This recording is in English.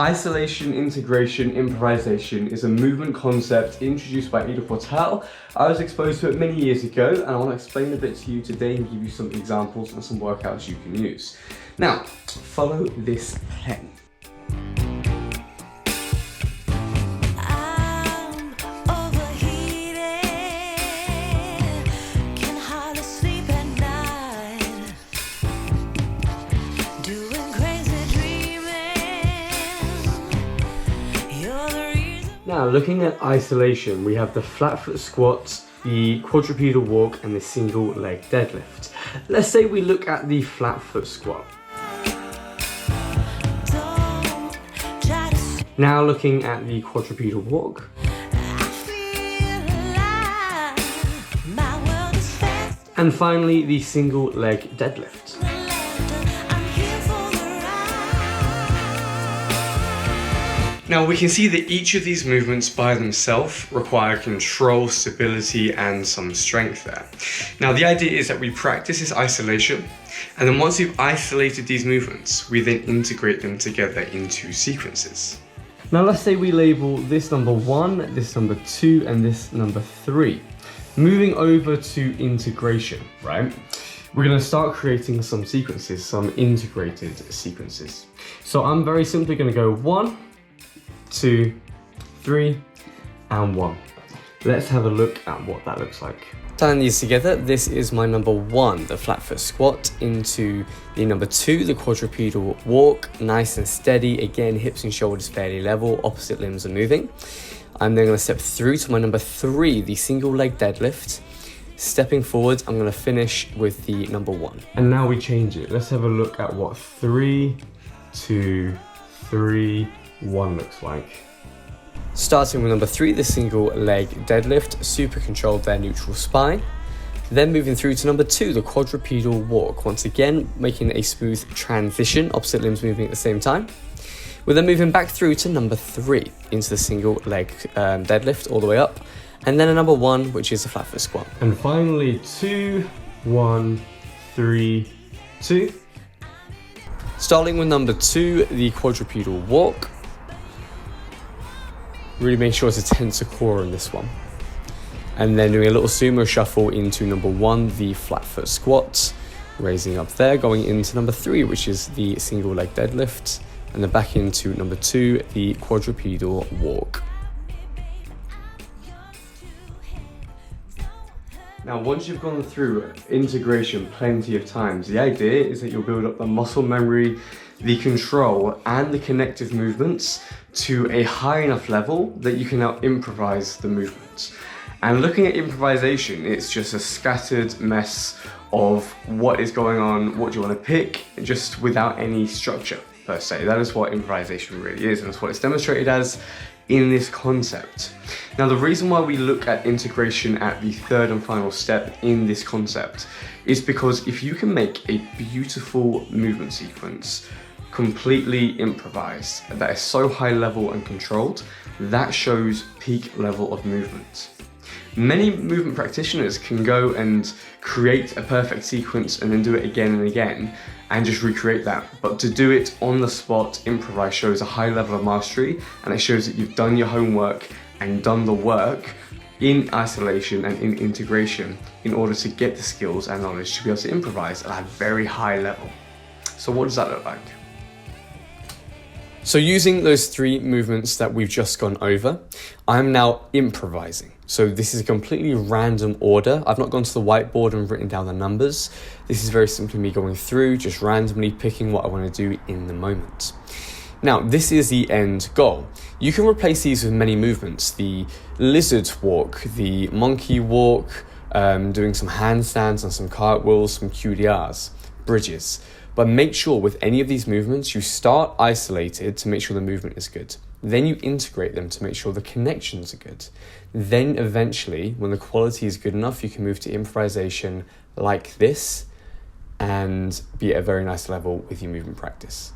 Isolation, integration, improvisation is a movement concept introduced by Ido Portal. I was exposed to it many years ago, and I want to explain a bit to you today and give you some examples and some workouts you can use. Now, follow this pen. Now, looking at isolation, we have the flat foot squat, the quadrupedal walk, and the single leg deadlift. Let's say we look at the flat foot squat. Now looking at the quadrupedal walk. And finally, the single leg deadlift. Now we can see that each of these movements by themselves require control, stability, and some strength there. Now the idea is that we practice this isolation, and then once we've isolated these movements, we then integrate them together into sequences. Now let's say we label this number 1, this number 2, and this number 3. Moving over to integration, right? We're going to start creating some sequences, some integrated sequences. So I'm very simply going to go 1, 2, 3, and 1. Let's have a look at what that looks like. Tying these together, this is my number 1, the flat foot squat, into the number 2, the quadrupedal walk, nice and steady. Again, hips and shoulders fairly level, opposite limbs are moving. I'm then going to step through to my number 3, the single leg deadlift. Stepping forward, I'm going to finish with the number 1. And now we change it. Let's have a look at what 3, 2, 3, 1 looks like. Starting with number 3, the single leg deadlift, super controlled there, neutral spine. Then moving through to number 2, the quadrupedal walk. Once again, making a smooth transition, opposite limbs moving at the same time. We're then moving back through to number 3, into the single leg deadlift all the way up. And then a number 1, which is a flat foot squat. And finally 2, 1, 3, 2. Starting with number 2, the quadrupedal walk. Really make sure to tense the core in this one. And then doing a little sumo shuffle into number 1, the flat foot squat. Raising up there, going into number 3, which is the single leg deadlift. And then back into number 2, the quadrupedal walk. Now, once you've gone through integration plenty of times, the idea is that you'll build up the muscle memory, the control, and the connective movements to a high enough level that you can now improvise the movements. And looking at improvisation, it's just a scattered mess of what is going on, what do you want to pick, just without any structure per se. That is what improvisation really is, and that's what it's demonstrated as in this concept. Now, the reason why we look at integration at the third and final step in this concept is because if you can make a beautiful movement sequence completely improvised, that is so high level and controlled, that shows peak level of movement. Many movement practitioners can go and create a perfect sequence and then do it again and again and just recreate that. But to do it on the spot, improvise, shows a high level of mastery, and it shows that you've done your homework and done the work in isolation and in integration in order to get the skills and knowledge to be able to improvise at a very high level. So what does that look like? So using those 3 movements that we've just gone over, I'm now improvising. So this is a completely random order. I've not gone to the whiteboard and written down the numbers. This is very simply me going through, just randomly picking what I want to do in the moment. Now, this is the end goal. You can replace these with many movements. The lizard walk, the monkey walk, doing some handstands and some cartwheels, some QDRs, bridges. But make sure with any of these movements, you start isolated to make sure the movement is good. Then you integrate them to make sure the connections are good. Then eventually, when the quality is good enough, you can move to improvisation like this and be at a very nice level with your movement practice.